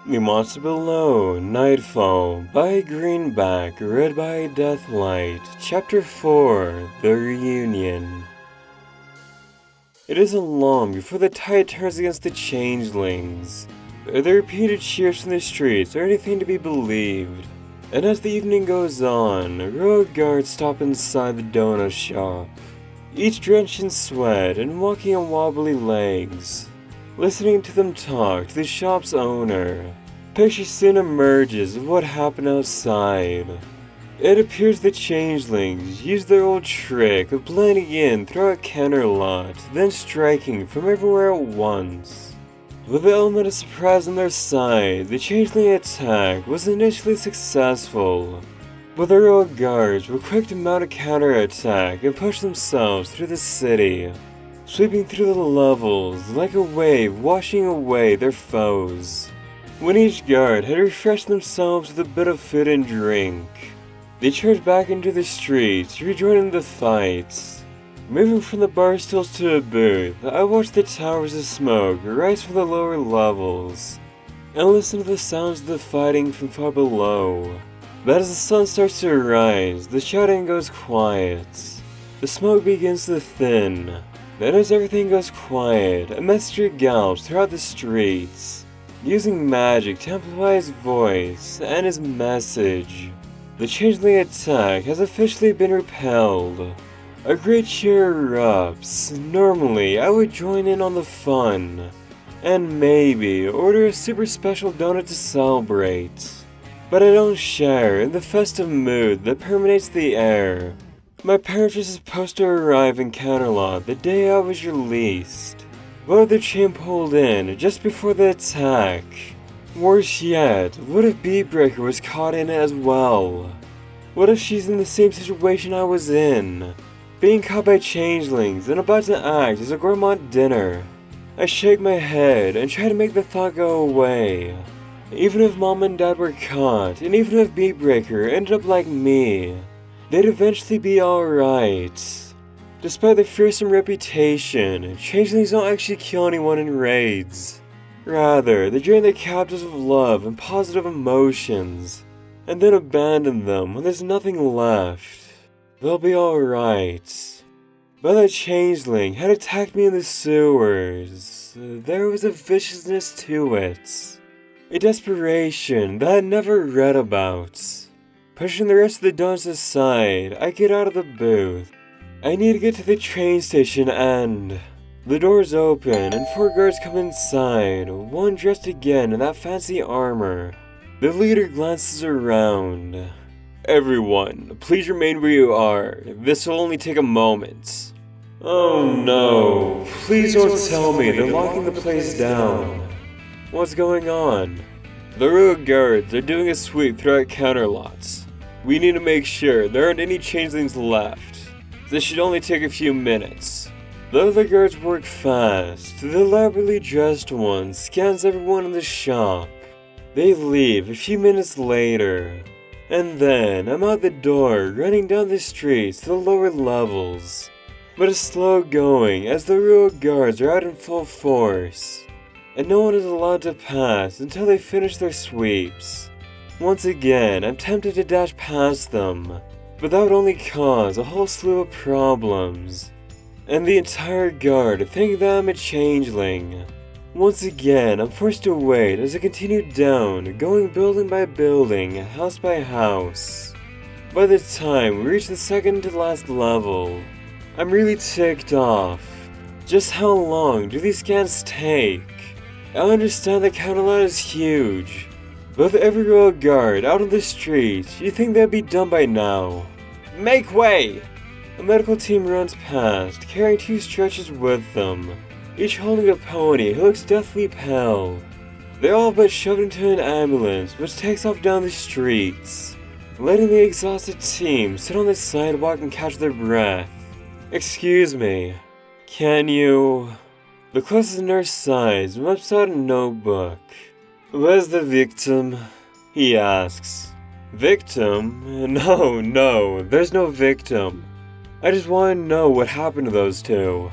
The Monster Below, Nightfall, by Greenback, read by Deathlight, Chapter 4, The Reunion. It isn't long before the tide turns against the changelings. The repeated cheers from the streets are anything to be believed, and as the evening goes on, road guards stop inside the donut shop, each drenched in sweat and walking on wobbly legs. Listening to them talk to the shop's owner, picture soon emerges of what happened outside. It appears the changelings used their old trick of blending in throughout Kennerlot, then striking from everywhere at once. With the element of surprise on their side, the changeling attack was initially successful, but the royal guards were quick to mount a counterattack and push themselves through the city, sweeping through the levels like a wave washing away their foes. When each guard had refreshed themselves with a bit of food and drink, they charged back into the streets, rejoining the fight. Moving from the bar stools to a booth, I watched the towers of smoke rise from the lower levels, and listened to the sounds of the fighting from far below. But as the sun starts to rise, the shouting goes quiet. The smoke begins to thin. Then as everything goes quiet, a messenger gallops throughout the streets, using magic to amplify his voice and his message. The changeling attack has officially been repelled. A great cheer erupts. Normally, I would join in on the fun, and maybe order a super special donut to celebrate. But I don't share in the festive mood that permeates the air. My parents were supposed to arrive in Counterlot the day I was released, but the chain pulled in just before the attack. Worse yet, what if Beatbreaker was caught in it as well? What if she's in the same situation I was in, being caught by changelings and about to act as a gourmand dinner? I shake my head and try to make the thought go away. Even if Mom and Dad were caught, and even if Beatbreaker ended up like me, they'd eventually be alright. Despite their fearsome reputation, changelings don't actually kill anyone in raids. Rather, they drain their captives of love and positive emotions, and then abandon them when there's nothing left. They'll be alright. But that changeling had attacked me in the sewers. There was a viciousness to it. A desperation that I'd never read about. Pushing the rest of the donuts aside, I get out of the booth. I need to get to the train station and... The doors open and 4 guards come inside, one dressed again in that fancy armor. The leader glances around. "Everyone, please remain where you are. This will only take a moment." Oh no, please don't tell me they're locking the place down. What's going on? The road guards are doing a sweep throughout Counterlots. We need to make sure there aren't any changelings left. This should only take a few minutes. The other guards work fast. The elaborately dressed one scans everyone in the shop. They leave a few minutes later. And then I'm out the door, running down the streets to the lower levels. But it's slow going as the road guards are out in full force, and no one is allowed to pass until they finish their sweeps. Once again, I'm tempted to dash past them, but that would only cause a whole slew of problems, and the entire guard think that I'm a changeling. Once again, I'm forced to wait as I continue down, going building by building, house by house. By the time we reach the second to last level, I'm really ticked off. Just how long do these scans take? I understand that Counterlot is huge, but with every royal guard out on the streets, you'd think they'd be done by now. Make way! A medical team runs past, carrying 2 stretchers with them, each holding a pony who looks deathly pale. They're all but shoved into an ambulance which takes off down the streets, letting the exhausted team sit on the sidewalk and catch their breath. Excuse me, can you... The closest nurse sighs and whips out a notebook. "Where's the victim?" he asks. Victim? No, there's no victim. I just want to know what happened to those 2.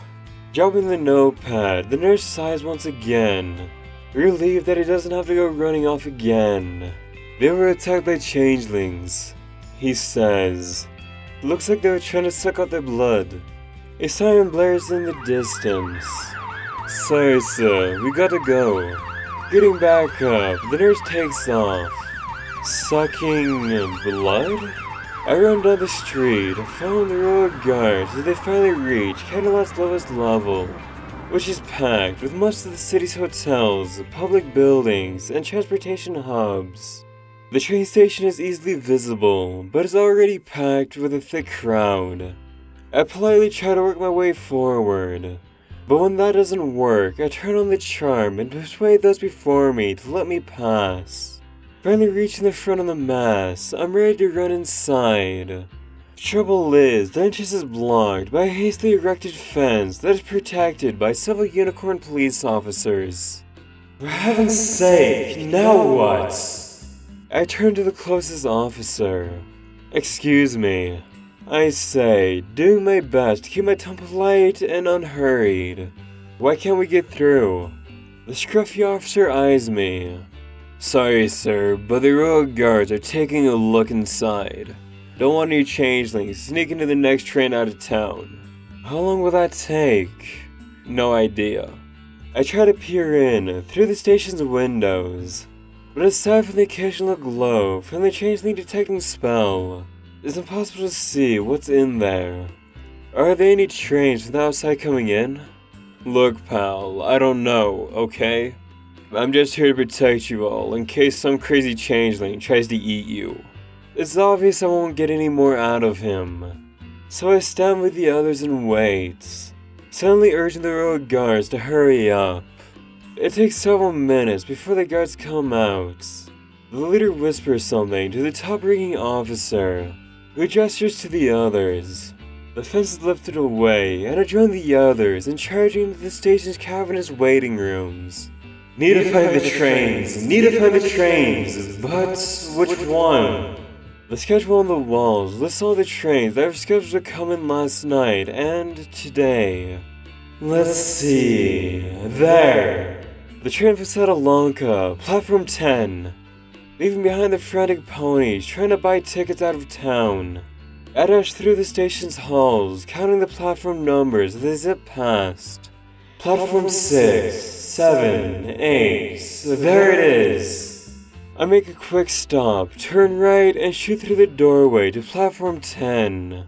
Dropping the notepad, the nurse sighs once again. relieved that he doesn't have to go running off again. They were attacked by changelings. He says, "Looks like they were trying to suck out their blood." A siren blares in the distance. "Sorry, sir, we gotta go." Getting back up, the nurse takes off. Sucking blood? I run down the street, following the row of guards as they finally reach Cadillacs' lowest level, which is packed with most of the city's hotels, public buildings, and transportation hubs. The train station is easily visible, but is already packed with a thick crowd. I politely try to work my way forward, but when that doesn't work, I turn on the charm and persuade those before me to let me pass. Finally reaching the front of the mass, I'm ready to run inside. Trouble is, the entrance is blocked by a hastily erected fence that is protected by several unicorn police officers. For heaven's sake, now what? I turn to the closest officer. "Excuse me," I say, doing my best to keep my tone polite and unhurried. "Why can't we get through?" The scruffy officer eyes me. "Sorry, sir, but the row of guards are taking a look inside. Don't want any changelings sneaking to the next train out of town." "How long will that take?" "No idea." I try to peer in through the station's windows, but aside from the occasional glow from the changeling detecting spell, it's impossible to see what's in there. "Are there any trains from the outside coming in?" "Look, pal, I don't know, okay? I'm just here to protect you all in case some crazy changeling tries to eat you. It's obvious I won't get any more out of him, so I stand with the others and wait, suddenly urging the row of guards to hurry up. It takes several minutes before the guards come out. The leader whispers something to the top-ranking officer, who gestures to the others. The fence is lifted away, and I join the others in charging into the station's cavernous waiting rooms. Need to find the trains, but which one? The schedule on the walls lists all the trains that were scheduled to come in last night and today. Let's see, there! The train for Satalanka, platform 10. Leaving behind the frantic ponies trying to buy tickets out of town. I dash through the station's halls, counting the platform numbers as they zip past. Platform 6, 7, 8, there it is! I make a quick stop, turn right, and shoot through the doorway to platform 10.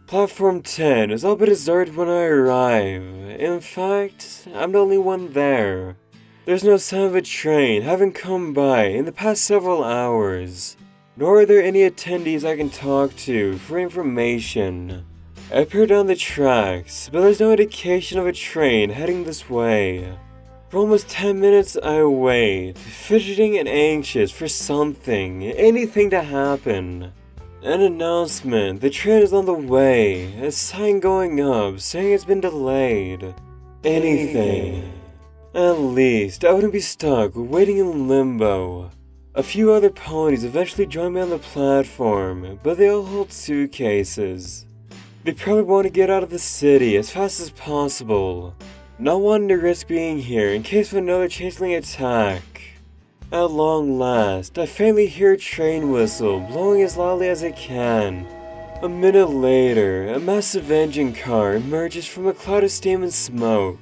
Platform 10 is all but deserted when I arrive. In fact, I'm the only one there. There's no sign of a train having come by in the past several hours, nor are there any attendees I can talk to for information. I peer down the tracks, but there's no indication of a train heading this way. For almost 10 minutes I wait, fidgeting and anxious for something, anything to happen. An announcement, the train is on the way, a sign going up saying it's been delayed. Anything. At least I wouldn't be stuck waiting in limbo. A few other ponies eventually join me on the platform, but they all hold suitcases. They probably want to get out of the city as fast as possible, not wanting to risk being here in case of another changeling attack. At long last, I faintly hear a train whistle blowing as loudly as it can. A minute later, a massive engine car emerges from a cloud of steam and smoke.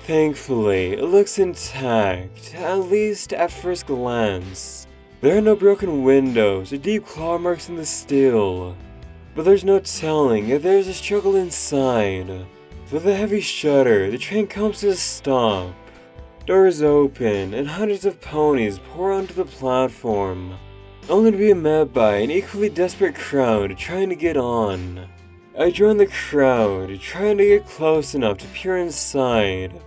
Thankfully, it looks intact, at least at first glance. There are no broken windows or deep claw marks in the steel, but there's no telling if there's a struggle inside. With a heavy shudder, the train comes to a stop. Doors open, and hundreds of ponies pour onto the platform, only to be met by an equally desperate crowd trying to get on. I join the crowd, trying to get close enough to peer inside,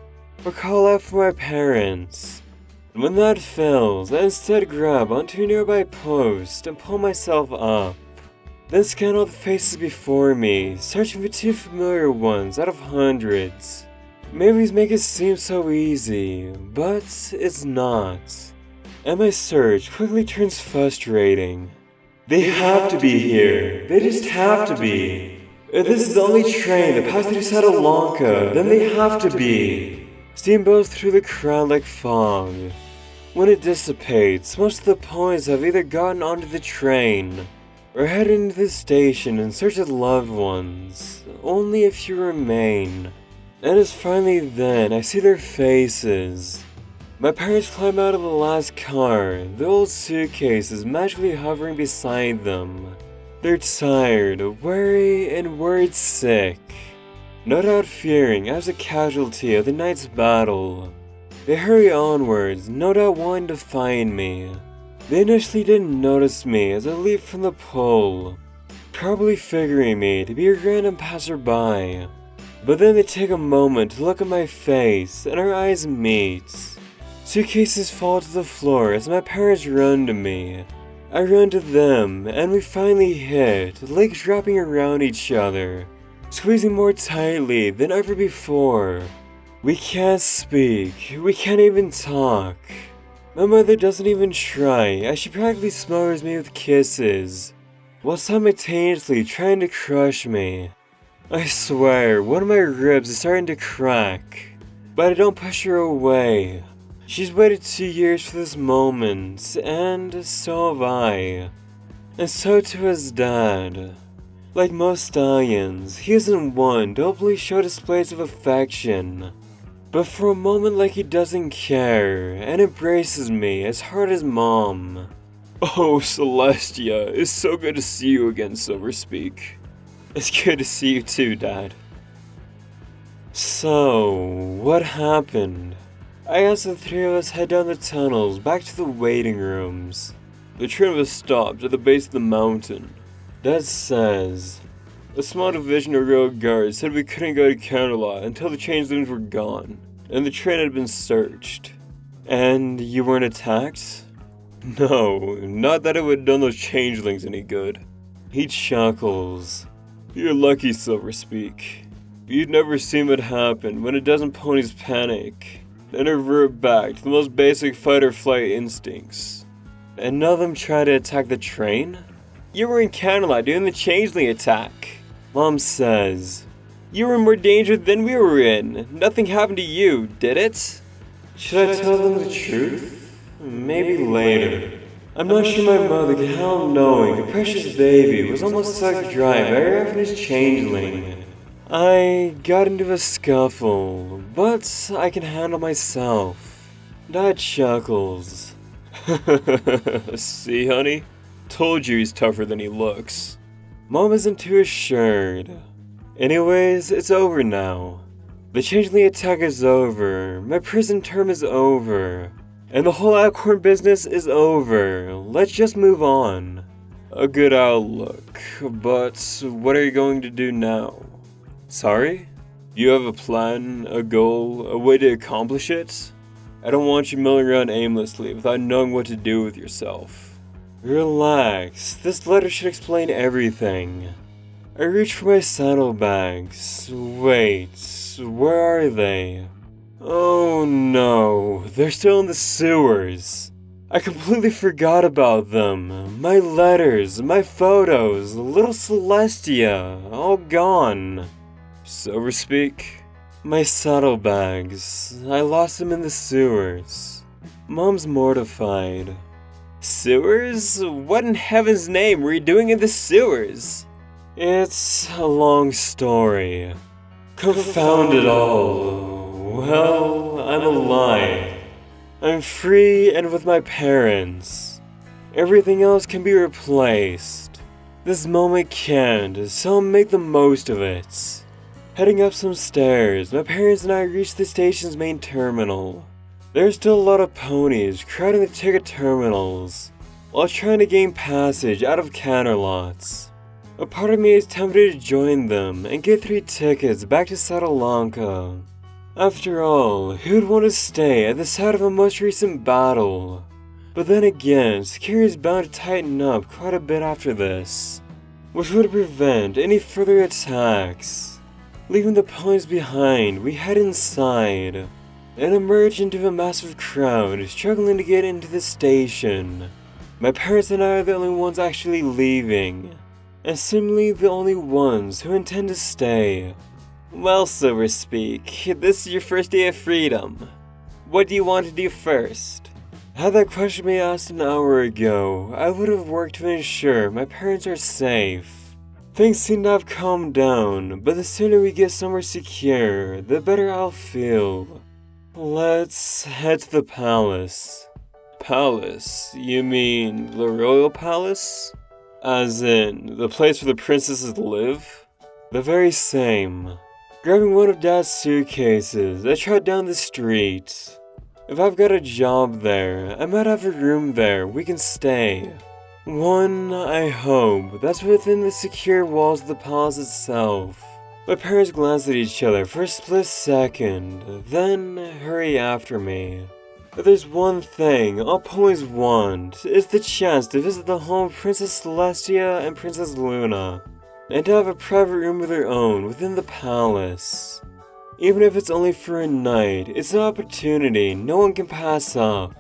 or call out for my parents. When that fails, I instead grab onto a nearby post and pull myself up. Then scan all the faces before me, searching for two familiar ones out of hundreds. Movies make it seem so easy, but it's not. And my search quickly turns frustrating. They have to be here. They just have to be. If this is the only train that passes through Satalanka, then they have to be. steamboats through the crowd like fog. When it dissipates, most of the ponies have either gotten onto the train or headed into the station in search of loved ones. Only a few remain. And it's finally then I see their faces. My parents climb out of the last car, the old suitcases magically hovering beside them. They're tired, weary, and worried sick. No doubt fearing I was a casualty of the night's battle. They hurry onwards, no doubt wanting to find me. They initially didn't notice me as I leaped from the pole, probably figuring me to be a random passerby. But then they take a moment to look at my face, and our eyes meet. Suitcases fall to the floor as my parents run to me. I run to them, and we finally hit, legs wrapping around each other, squeezing more tightly than ever before. We can't speak, we can't even talk. My mother doesn't even try, as she practically smothers me with kisses, while simultaneously trying to crush me. I swear, one of my ribs is starting to crack, but I don't push her away. She's waited 2 years for this moment, and so have I. And so too has Dad. Like most stallions, he isn't one to openly show displays of affection, but for a moment like he doesn't care, and embraces me as hard as Mom. Oh, Celestia, it's so good to see you again, Silverspeak. It's good to see you too, Dad. So, what happened? I asked the three of us head down the tunnels back to the waiting rooms. The train was stopped at the base of the mountain. Dad says, a small division of road guards said we couldn't go to Counterlot until the changelings were gone, and the train had been searched. And you weren't attacked? No, not that it would have done those changelings any good. He chuckles. You're lucky, Silverspeak. You'd never seen what happened when a dozen ponies panic and revert back to the most basic fight-or-flight instincts. And none of them try to attack the train? You were in Counterlot doing the changeling attack. Mom says, you were in more danger than we were in. Nothing happened to you, did it? Should I tell them the truth? Maybe later. I'm not sure my mother could help knowing a precious baby was almost sucked dry by her infamous changeling. I got into a scuffle, but I can handle myself. Dad chuckles. See, honey? Told you he's tougher than he looks. Mom isn't too assured. Anyways, it's over now. The changeling attack is over, my prison term is over, and the whole Acorn business is over. Let's just move on. A good outlook, but what are you going to do now? Sorry? You have a plan, a goal, a way to accomplish it? I don't want you milling around aimlessly without knowing what to do with yourself. Relax, this letter should explain everything. I reach for my saddlebags. Wait, where are they? Oh no, they're still in the sewers. I completely forgot about them. My letters, my photos, little Celestia, all gone. Silverspeak? My saddlebags. I lost them in the sewers. Mom's mortified. Sewers? What in heaven's name were you doing in the sewers? It's a long story. Confound it all. Well, I'm alive. I'm free and with my parents. Everything else can be replaced. This moment can't, so I'll make the most of it. Heading up some stairs, my parents and I reach the station's main terminal. There's still a lot of ponies crowding the ticket terminals, while trying to gain passage out of Counterlots. A part of me is tempted to join them and get 3 tickets back to Satalanka. After all, who would want to stay at the site of a most recent battle? But then again, security is bound to tighten up quite a bit after this, which would prevent any further attacks. Leaving the ponies behind, we head inside, and emerge into a massive crowd struggling to get into the station. My parents and I are the only ones actually leaving, and seemingly the only ones who intend to stay. Well, so to speak, this is your first day of freedom. What do you want to do first? Had that question been asked an hour ago, I would have worked to ensure my parents are safe. Things seem to have calmed down, but the sooner we get somewhere secure, the better I'll feel. Let's head to the palace. Palace? You mean the royal palace? As in, the place where the princesses live? The very same. Grabbing one of Dad's suitcases, I trot down the street. If I've got a job there, I might have a room there we can stay. One, I hope, that's within the secure walls of the palace itself. My parents glance at each other for a split second, then hurry after me. If there's one thing I'll always want, it's the chance to visit the home of Princess Celestia and Princess Luna, and to have a private room of their own within the palace. Even if it's only for a night, it's an opportunity no one can pass up.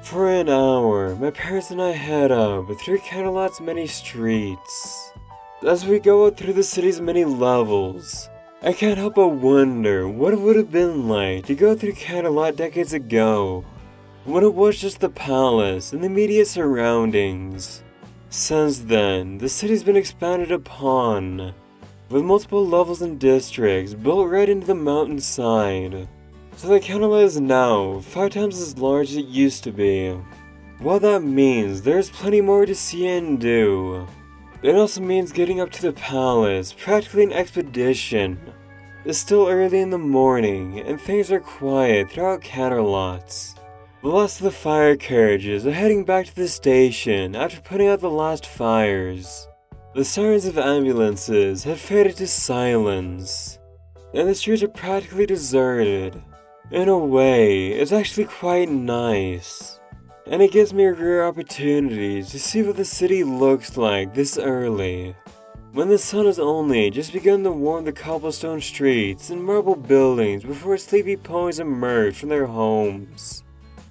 For an hour, my parents and I head up through Canterlot's many streets. As we go up through the city's many levels, I can't help but wonder what it would have been like to go through Canterlot decades ago, when it was just the palace and the immediate surroundings. Since then, the city's been expanded upon, with multiple levels and districts built right into the mountainside, so that Canterlot is now 5 times as large as it used to be. While that means there's plenty more to see and do, it also means getting up to the palace practically an expedition. It's still early in the morning, and things are quiet throughout Canterlot. The last of the fire carriages are heading back to the station after putting out the last fires. The sirens of ambulances have faded to silence, and the streets are practically deserted. In a way, it's actually quite nice, and it gives me a rare opportunity to see what the city looks like this early, when the sun has only just begun to warm the cobblestone streets and marble buildings before sleepy ponies emerge from their homes.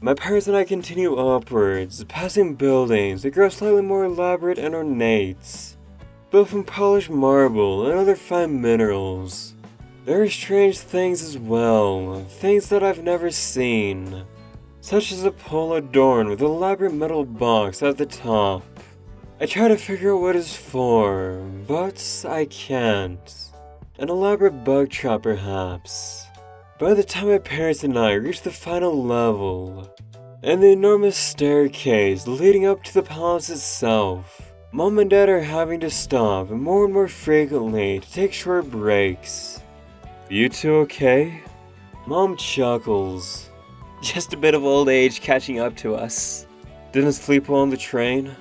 My parents and I continue upwards, passing buildings that grow slightly more elaborate and ornate, built from polished marble and other fine minerals. There are strange things as well, things that I've never seen, such as a pole adorned with an elaborate metal box at the top. I try to figure out what it's for, but I can't. An elaborate bug trap perhaps. By the time my parents and I reach the final level, and the enormous staircase leading up to the palace itself, Mom and Dad are having to stop more and more frequently to take short breaks. You two okay? Mom chuckles. Just a bit of old age catching up to us. Didn't sleep well on the train?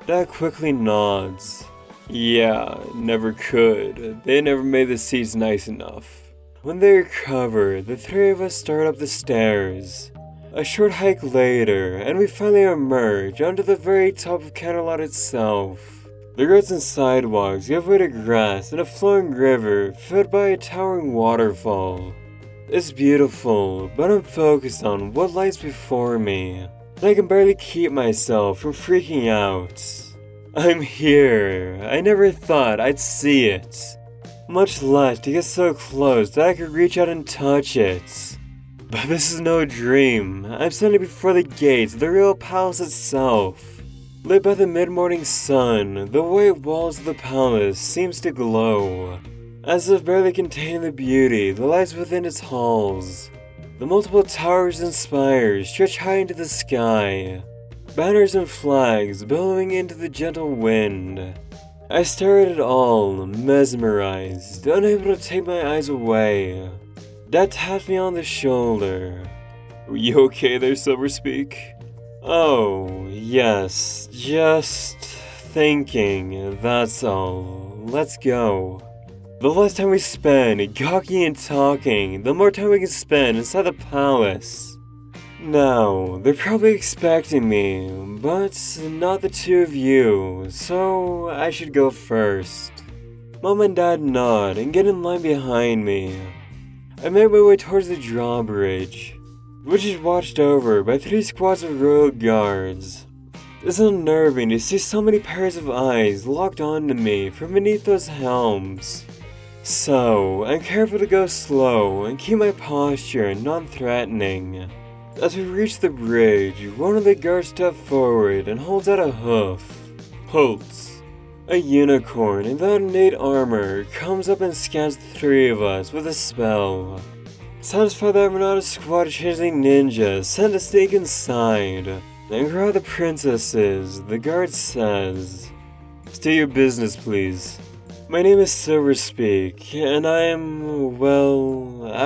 Dad quickly nods. Yeah, never could. They never made the seats nice enough. When they recover, the three of us start up the stairs. A short hike later, and we finally emerge onto the very top of Canterlot itself. The roads and sidewalks give way to grass and a flowing river fed by a towering waterfall. It's beautiful, but I'm focused on what lies before me, and I can barely keep myself from freaking out. I'm here. I never thought I'd see it, much less to get so close that I could reach out and touch it. But this is no dream. I'm standing before the gates of the real palace itself. Lit by the mid-morning sun, the white walls of the palace seems to glow, as if barely containing the beauty that lies within its halls. The multiple towers and spires stretch high into the sky, banners and flags billowing into the gentle wind. I stare at it all, mesmerized, unable to take my eyes away. Dad taps me on the shoulder. You okay there, Silverspeak? Oh, yes, just thinking, that's all. Let's go. The less time we spend gawking and talking, the more time we can spend inside the palace. Now, they're probably expecting me, but not the two of you, so I should go first. Mom and Dad nod and get in line behind me. I make my way towards the drawbridge, which is watched over by 3 squads of royal guards. It's unnerving to see so many pairs of eyes locked onto me from beneath those helms. So, I'm careful to go slow and keep my posture non-threatening. As we reach the bridge, one of the guards steps forward and holds out a hoof. Halts. A unicorn in that innate armor comes up and scans the three of us with a spell. Satisfied that we're not a squad of changeling ninjas sent to sneak inside and grab the princesses, the guard says, "State your business, please." My name is Silverspeak, and I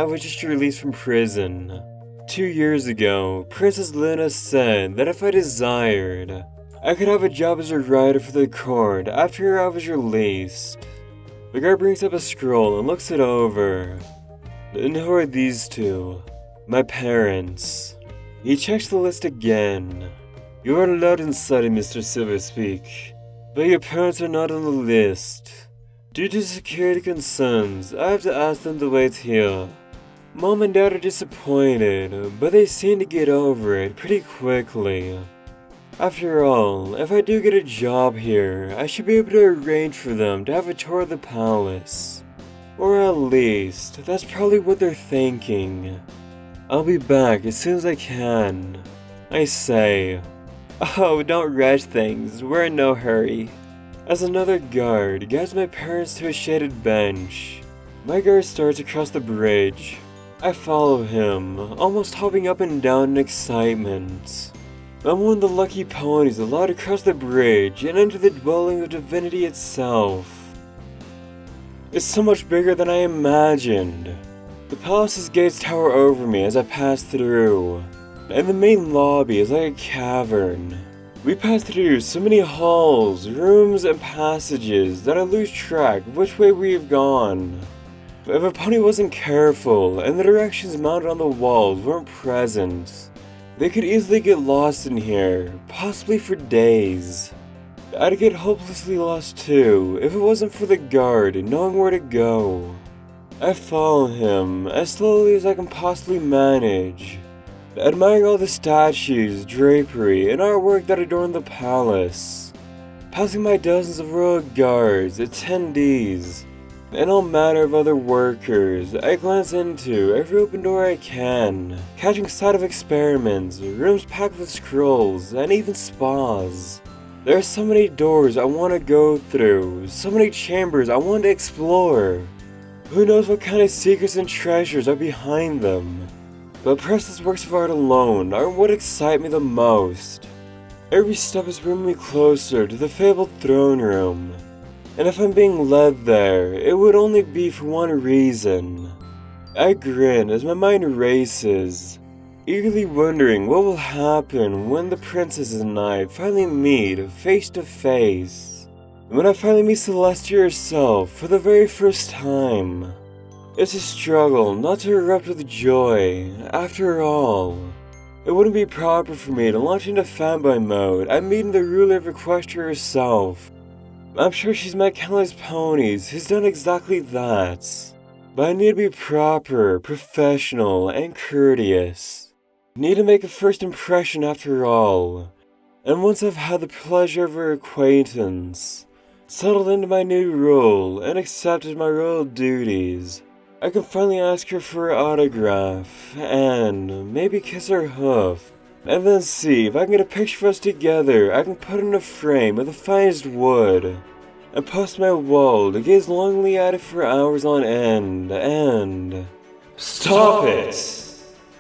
was just released from prison. 2 years ago, Princess Luna said that if I desired, I could have a job as a rider for the court after I was released. The guard brings up a scroll and looks it over. And who are these two? My parents. He checks the list again. You are allowed inside, Mr. Silverspeak, but your parents are not on the list. Due to security concerns, I have to ask them to wait here. Mom and Dad are disappointed, but they seem to get over it pretty quickly. After all, if I do get a job here, I should be able to arrange for them to have a tour of the palace. Or at least, that's probably what they're thinking. I'll be back as soon as I can. I say, "Oh, don't rush things, we're in no hurry." As another guard guides my parents to a shaded bench, my guard starts across the bridge. I follow him, almost hopping up and down in excitement. I'm one of the lucky ponies allowed to cross the bridge and enter the dwelling of divinity itself. It's so much bigger than I imagined. The palace's gates tower over me as I pass through, and the main lobby is like a cavern. We pass through so many halls, rooms, and passages that I lose track of which way we have gone. If a pony wasn't careful and the directions mounted on the walls weren't present, they could easily get lost in here, possibly for days. I'd get hopelessly lost too if it wasn't for the guard knowing where to go. I follow him as slowly as I can possibly manage, admiring all the statues, drapery, and artwork that adorn the palace. Passing by dozens of royal guards, attendees, and all manner of other workers, I glance into every open door I can, catching sight of experiments, rooms packed with scrolls, and even spas. There are so many doors I want to go through, so many chambers I want to explore. Who knows what kind of secrets and treasures are behind them? But priceless works of art alone are what excite me the most. Every step is bringing me closer to the fabled throne room. And if I'm being led there, it would only be for one reason. I grin as my mind races, eagerly wondering what will happen when the princesses and I finally meet face to face. When I finally meet Celestia herself for the very first time. It's a struggle not to erupt with joy. After all, it wouldn't be proper for me to launch into fanboy mode. I'm meeting the ruler of Equestria herself. I'm sure she's met countless ponies who's done exactly that. But I need to be proper, professional, and courteous. Need to make a first impression after all. And once I've had the pleasure of her acquaintance, settled into my new role, and accepted my royal duties, I can finally ask her for her autograph, and maybe kiss her hoof. And then see if I can get a picture of us together I can put in a frame of the finest wood, and post my wall to gaze longingly at it for hours on end, and... Stop it!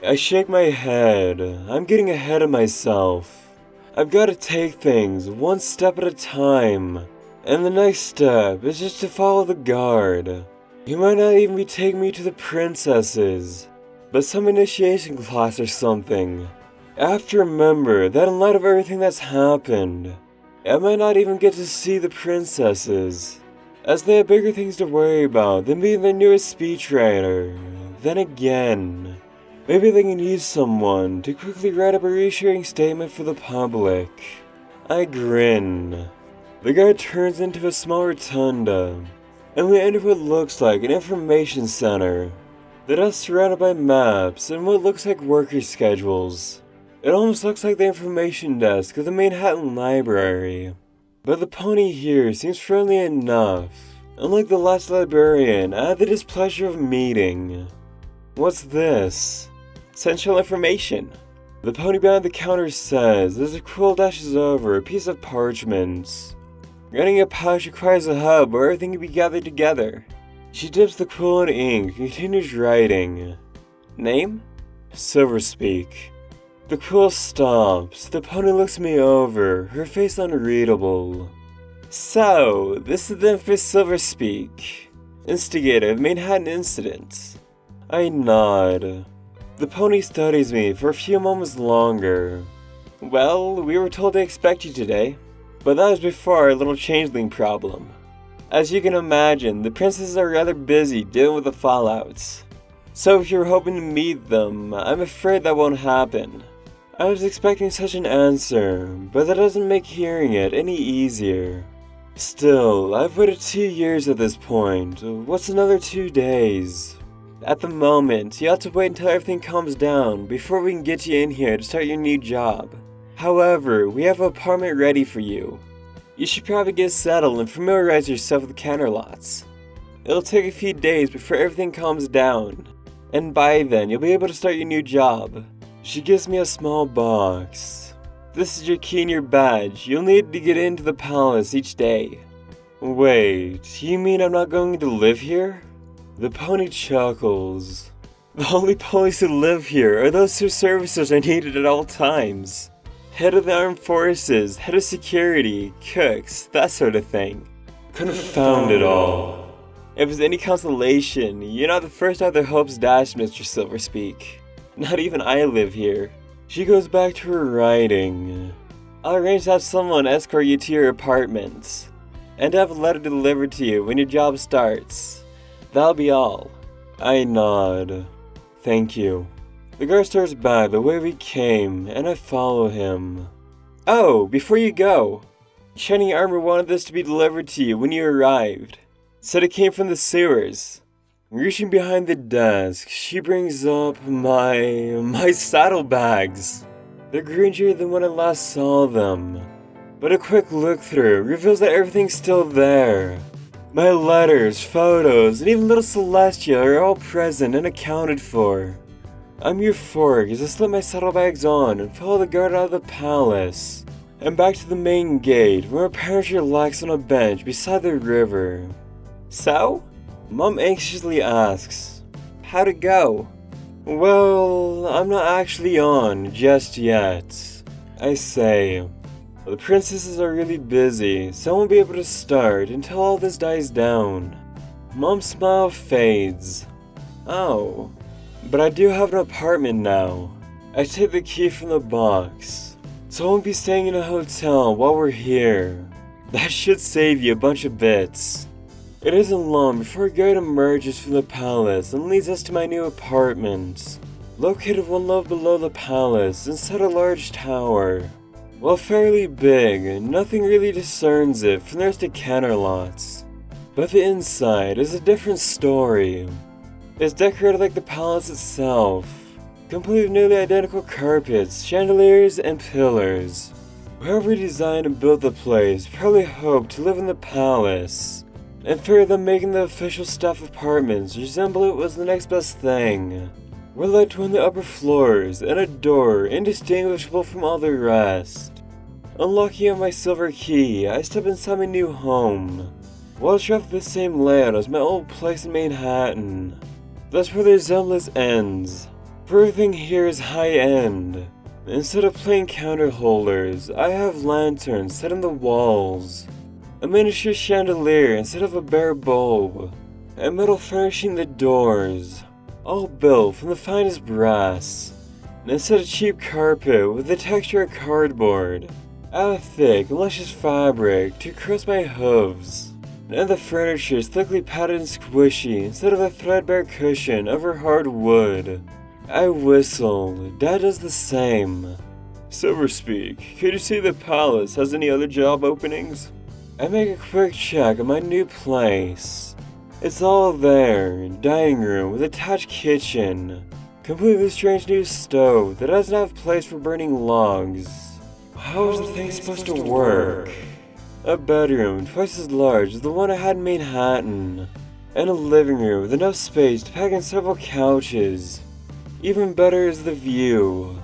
I shake my head. I'm getting ahead of myself. I've got to take things one step at a time, and the next step is just to follow the guard. He might not even be taking me to the princesses, but some initiation class or something. I have to remember that in light of everything that's happened, I might not even get to see the princesses, as they have bigger things to worry about than being their newest speechwriter. Then again, maybe they can use someone to quickly write up a reassuring statement for the public. I grin. The guard turns into a small rotunda, and we enter what looks like an information center. The desk surrounded by maps and what looks like worker schedules. It almost looks like the information desk of the Manhattan Library. But the pony here seems friendly enough, Unlike the last librarian I had the displeasure of meeting. What's this? Essential information. The pony behind the counter says, as the quill dashes over a piece of parchment. Running a pouch requires a hub where everything can be gathered together. She dips the quill in ink and continues writing. Name? Silverspeak. The quill stops. The pony looks me over, her face unreadable. So, this is the infamous Silverspeak, instigator of the Manhattan incident. I nod. The pony studies me for a few moments longer. Well, we were told to expect you today, but that was before our little changeling problem. As you can imagine, the princesses are rather busy dealing with the fallouts. So if you're hoping to meet them, I'm afraid that won't happen. I was expecting such an answer, but that doesn't make hearing it any easier. Still, I've waited 2 years at this point. What's another 2 days? At the moment, you have to wait until everything calms down before we can get you in here to start your new job. However, we have an apartment ready for you. You should probably get settled and familiarize yourself with the counter lots. It'll take a few days before everything calms down, and by then you'll be able to start your new job. She gives me a small box. This is your key and your badge. You'll need to get into the palace each day. Wait, you mean I'm not going to live here? The pony chuckles. The only ponies who live here are those whose services are needed at all times. Head of the armed forces, head of security, cooks, that sort of thing. Confound it all. If it's any consolation, you're not the first to have their hopes dashed, Mr. Silverspeak. Not even I live here. She goes back to her writing. I'll arrange to have someone escort you to your apartment, and have a letter delivered to you when your job starts. That'll be all. I nod. Thank you. The guard starts back the way we came, and I follow him. Oh, before you go, Shining Armor wanted this to be delivered to you when you arrived. Said it came from the sewers. Reaching behind the desk, she brings up my saddlebags. They're greener than when I last saw them, but a quick look through reveals that everything's still there. My letters, photos, and even little Celestia are all present and accounted for. I'm euphoric as I slip my saddlebags on and follow the guard out of the palace, and back to the main gate where my parents relax on a bench beside the river. So? Mom anxiously asks, how'd it go? Well, I'm not actually on just yet. I say, the princesses are really busy, so I won't be able to start until all this dies down. Mom's smile fades. Oh, but I do have an apartment now. I take the key from the box, so I won't be staying in a hotel while we're here. That should save you a bunch of bits. It isn't long before a guard emerges from the palace and leads us to my new apartment, located one level below the palace inside a large tower. While fairly big, nothing really discerns it from the rest of Canterlot's. But the inside is a different story. It's decorated like the palace itself, complete with nearly identical carpets, chandeliers, and pillars. Whoever designed and built the place probably hoped to live in the palace, and figured that making the official staff apartments resemble it was the next best thing. We're led to one of the upper floors, and a door indistinguishable from all the rest. Unlocking on my silver key, I step inside my new home. Well, it's roughly the same layout as my old place in Manhattan. That's where the resemblance ends, for everything here is high-end. Instead of plain counter holders, I have lanterns set in the walls, a miniature chandelier instead of a bare bulb, and metal furnishing the doors, all built from the finest brass. And instead of cheap carpet with the texture of cardboard, I have thick, luscious fabric to caress my hooves, and the furniture is thickly padded and squishy instead of a threadbare cushion over hard wood. I whistle. Dad does the same. Silverspeak, could you see if the palace has any other job openings? I make a quick check of my new place. It's all there, dining room with attached kitchen, completely strange new stove that doesn't have place for burning logs. How is the thing supposed to work? A bedroom twice as large as the one I had in Manhattan, and a living room with enough space to pack in several couches. Even better is the view.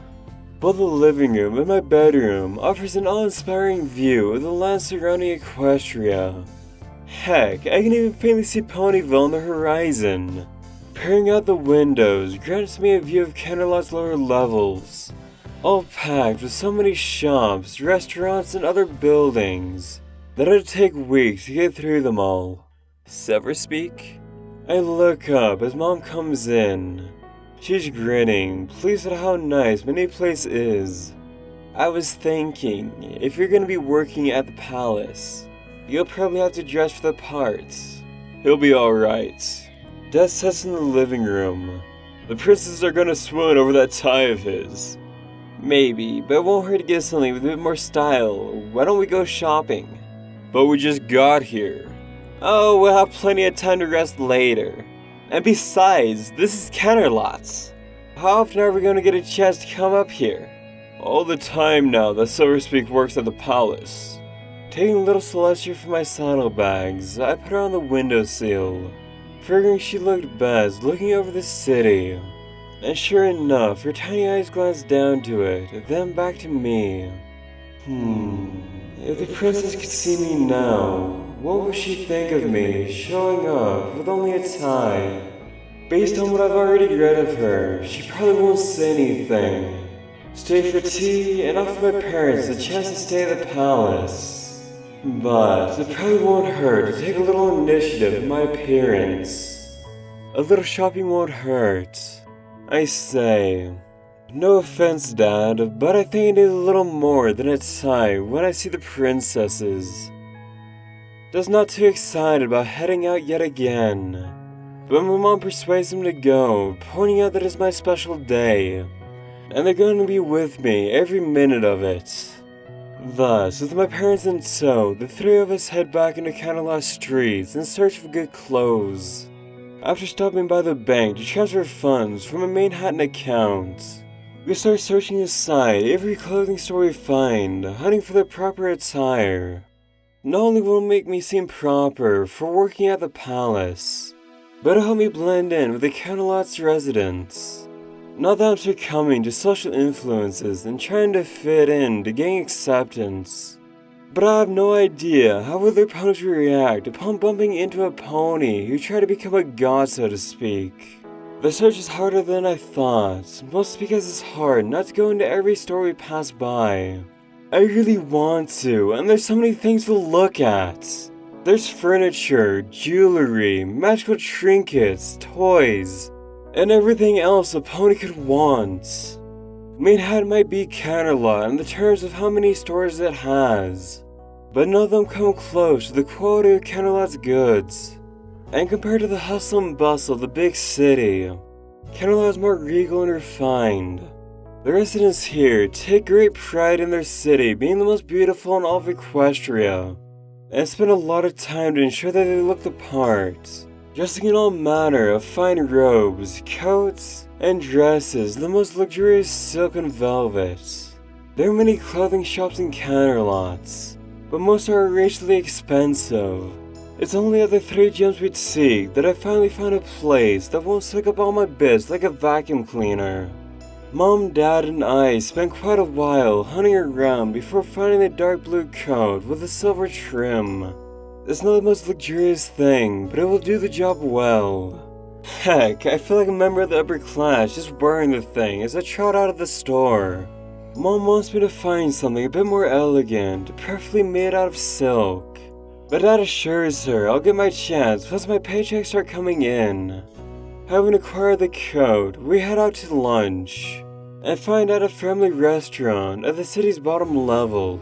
Both the living room and my bedroom offers an awe-inspiring view of the land surrounding Equestria. Heck, I can even faintly see Ponyville on the horizon. Peering out the windows grants me a view of Canterlot's lower levels, all packed with so many shops, restaurants, and other buildings that it'd take weeks to get through them all. Sever speak? I look up as Mom comes in. She's grinning, pleased at how nice my new place is. I was thinking, if you're gonna be working at the palace, you'll probably have to dress for the parts. He'll be alright. Dad sits in the living room. The princes are gonna swoon over that tie of his. Maybe, but it won't hurt to get something with a bit more style. Why don't we go shopping? But we just got here. Oh, we'll have plenty of time to rest later. And besides, this is Canterlot's. How often are we going to get a chance to come up here? All the time now that Silverspeak works at the palace. Taking little Celestia from my saddlebags, I put her on the windowsill, figuring she looked best looking over the city. And sure enough, her tiny eyes glanced down to it, then back to me. If the princess could see me now, what would she think of me showing up with only a tie? Based on what I've already read of her, she probably won't say anything. Stay for tea and offer my parents a chance to stay at the palace. But it probably won't hurt to take a little initiative in my appearance. A little shopping won't hurt, I say. No offense, Dad, but I think I need a little more than a tie when I see the princesses. Dad's not too excited about heading out yet again, but my mom persuades him to go, pointing out that it's my special day, and they're going to be with me every minute of it. Thus, with my parents in tow, the three of us head back into Canterlot streets in search of good clothes. After stopping by the bank to transfer funds from a Manhattan account, we start searching aside every clothing store we find, hunting for the proper attire. Not only will it make me seem proper for working at the palace, but it'll help me blend in with the Canterlot's residents. Not that I'm succumbing to social influences and trying to fit in to gain acceptance, but I have no idea how other ponies react upon bumping into a pony who tried to become a god, so to speak. The search is harder than I thought, mostly because it's hard not to go into every store we pass by. I really want to, and there's so many things to look at. There's furniture, jewelry, magical trinkets, toys, and everything else a pony could want. Manhattan might be Canterlot in the terms of how many stores it has, but none of them come close to the quality of Canterlot's goods. And compared to the hustle and bustle of the big city, Canterlot is more regal and refined. The residents here take great pride in their city being the most beautiful in all of Equestria, and spend a lot of time to ensure that they look the part, dressing in all manner of fine robes, coats, and dresses, the most luxurious silk and velvet. There are many clothing shops in Canterlot, but most are outrageously expensive. It's only at the 3 gems we'd seek that I finally found a place that won't suck up all my bits like a vacuum cleaner. Mom, Dad, and I spent quite a while hunting around before finding the dark blue coat with the silver trim. It's not the most luxurious thing, but it will do the job well. Heck, I feel like a member of the upper class just wearing the thing as I trot out of the store. Mom wants me to find something a bit more elegant, preferably made out of silk. But Dad assures her I'll get my chance once my paychecks start coming in. Having acquired the coat, we head out to lunch, and find out a family restaurant at the city's bottom level.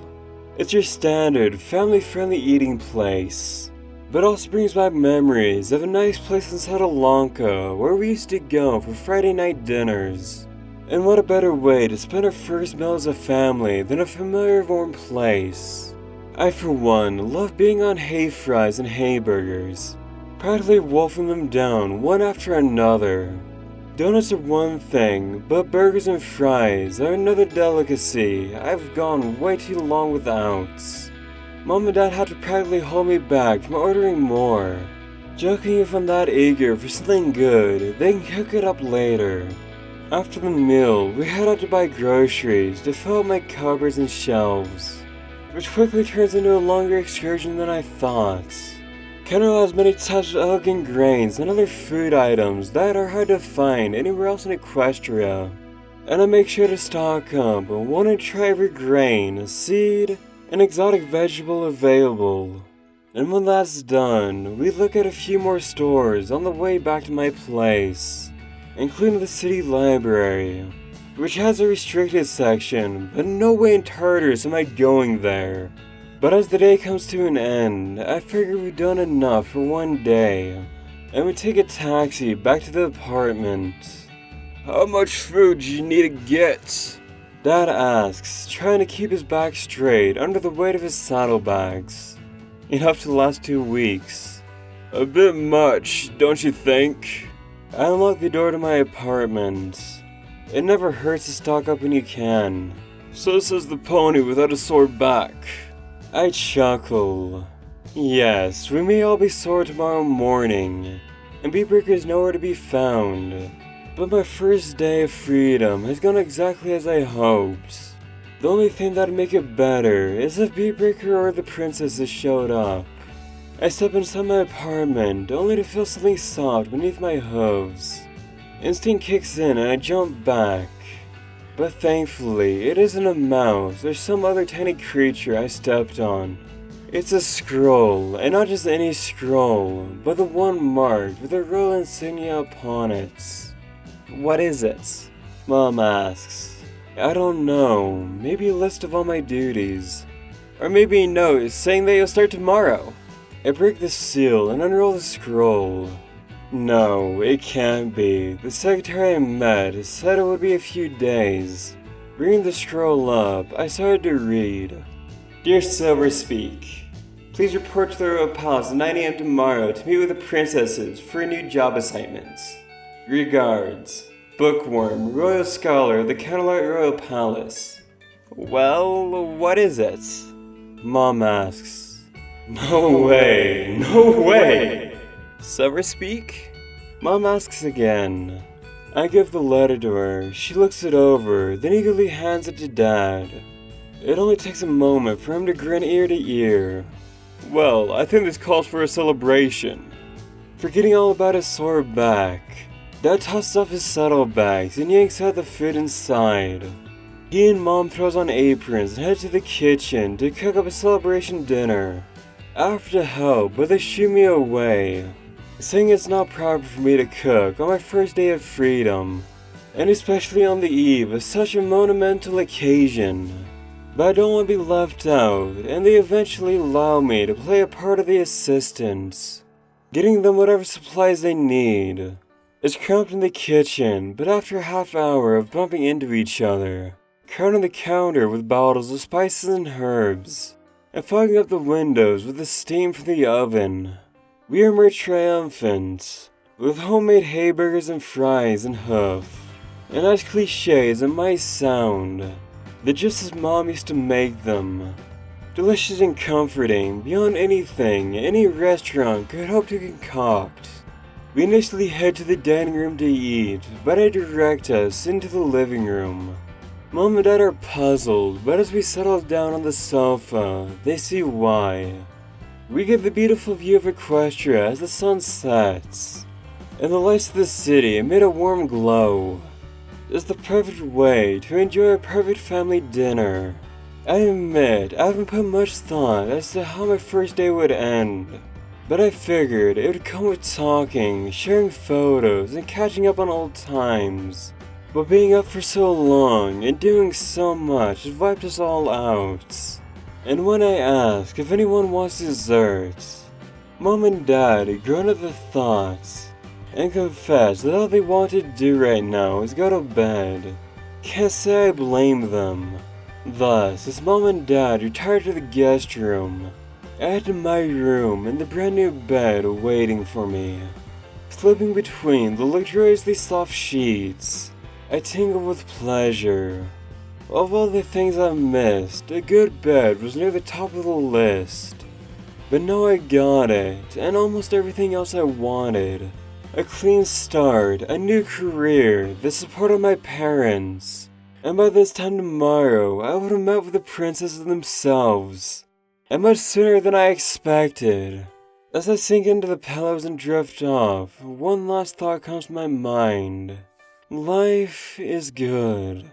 It's your standard, family-friendly eating place, but also brings back memories of a nice place in Satalanka where we used to go for Friday night dinners. And what a better way to spend our first meal as a family than a familiar warm place. I, for one, love being on hay fries and hay burgers, practically wolfing them down one after another. Donuts are one thing, but burgers and fries are another delicacy I've gone way too long without. Mom and Dad had to practically hold me back from ordering more, joking if I'm that eager for something good, they can cook it up later. After the meal, we head out to buy groceries to fill up my cupboards and shelves, which quickly turns into a longer excursion than I thought. Kendall has many types of elegant grains and other food items that are hard to find anywhere else in Equestria, and I make sure to stock up and want to try every grain, seed, and exotic vegetable available. And when that's done, we look at a few more stores on the way back to my place, including the city library, which has a restricted section, but no way in Tartarus am I going there. But as the day comes to an end, I figure we've done enough for one day, and we take a taxi back to the apartment. How much food do you need to get? Dad asks, trying to keep his back straight under the weight of his saddlebags. Enough to last 2 weeks. A bit much, don't you think? I unlock the door to my apartment. It never hurts to stock up when you can. So says the pony without a sore back. I chuckle. Yes, we may all be sore tomorrow morning, and Beatbreaker is nowhere to be found. But my first day of freedom has gone exactly as I hoped. The only thing that'd make it better is if Beatbreaker or the princesses showed up. I step inside my apartment, only to feel something soft beneath my hooves. Instinct kicks in and I jump back. But thankfully, it isn't a mouse or some other tiny creature I stepped on. It's a scroll, and not just any scroll, but the one marked with a royal insignia upon it. What is it? Mom asks. I don't know, maybe a list of all my duties. Or maybe a note saying that you'll start tomorrow. I break the seal and unroll the scroll. No, it can't be. The secretary I met said it would be a few days. Bringing the scroll up, I started to read. Dear Silverspeak, please report to the Royal Palace at 9 AM tomorrow to meet with the princesses for a new job assignment. Regards, Bookworm, Royal Scholar of the Candlelight Royal Palace. Well, what is it? Mom asks. No way, no way! Silverspeak? Mom asks again. I give the letter to her, she looks it over, then eagerly hands it to Dad. It only takes a moment for him to grin ear to ear. Well, I think this calls for a celebration. Forgetting all about his sore back, Dad tosses off his saddlebags and yanks out the food inside. He and Mom throws on aprons and head to the kitchen to cook up a celebration dinner. I offer to help, but they shoo me away, saying it's not proper for me to cook on my first day of freedom, and especially on the eve of such a monumental occasion. But I don't want to be left out, and they eventually allow me to play a part of the assistants, getting them whatever supplies they need. It's cramped in the kitchen, but after a half hour of bumping into each other, crowding the counter with bottles of spices and herbs, and fogging up the windows with the steam from the oven, we emerge triumphant, with homemade hayburgers and fries and hoof. And as cliche as it might sound, they're just as Mom used to make them. Delicious and comforting beyond anything any restaurant could hope to concoct. We initially head to the dining room to eat, but I direct us into the living room. Mom and Dad are puzzled, but as we settle down on the sofa, they see why. We get the beautiful view of Equestria as the sun sets, and the lights of the city emit a warm glow. It's the perfect way to enjoy a perfect family dinner. I admit I haven't put much thought as to how my first day would end, but I figured it would come with talking, sharing photos, and catching up on old times. But being up for so long and doing so much has wiped us all out. And when I ask if anyone wants dessert, Mom and Dad groan at the thoughts and confess that all they want to do right now is go to bed. Can't say I blame them. Thus, as Mom and Dad retire to the guest room, I head to my room and the brand new bed waiting for me. Slipping between the luxuriously soft sheets, I tingle with pleasure. Of all the things I've missed, a good bed was near the top of the list. But now I got it, and almost everything else I wanted. A clean start, a new career, the support of my parents. And by this time tomorrow, I would have met with the princesses themselves. And much sooner than I expected. As I sink into the pillows and drift off, one last thought comes to my mind. Life is good.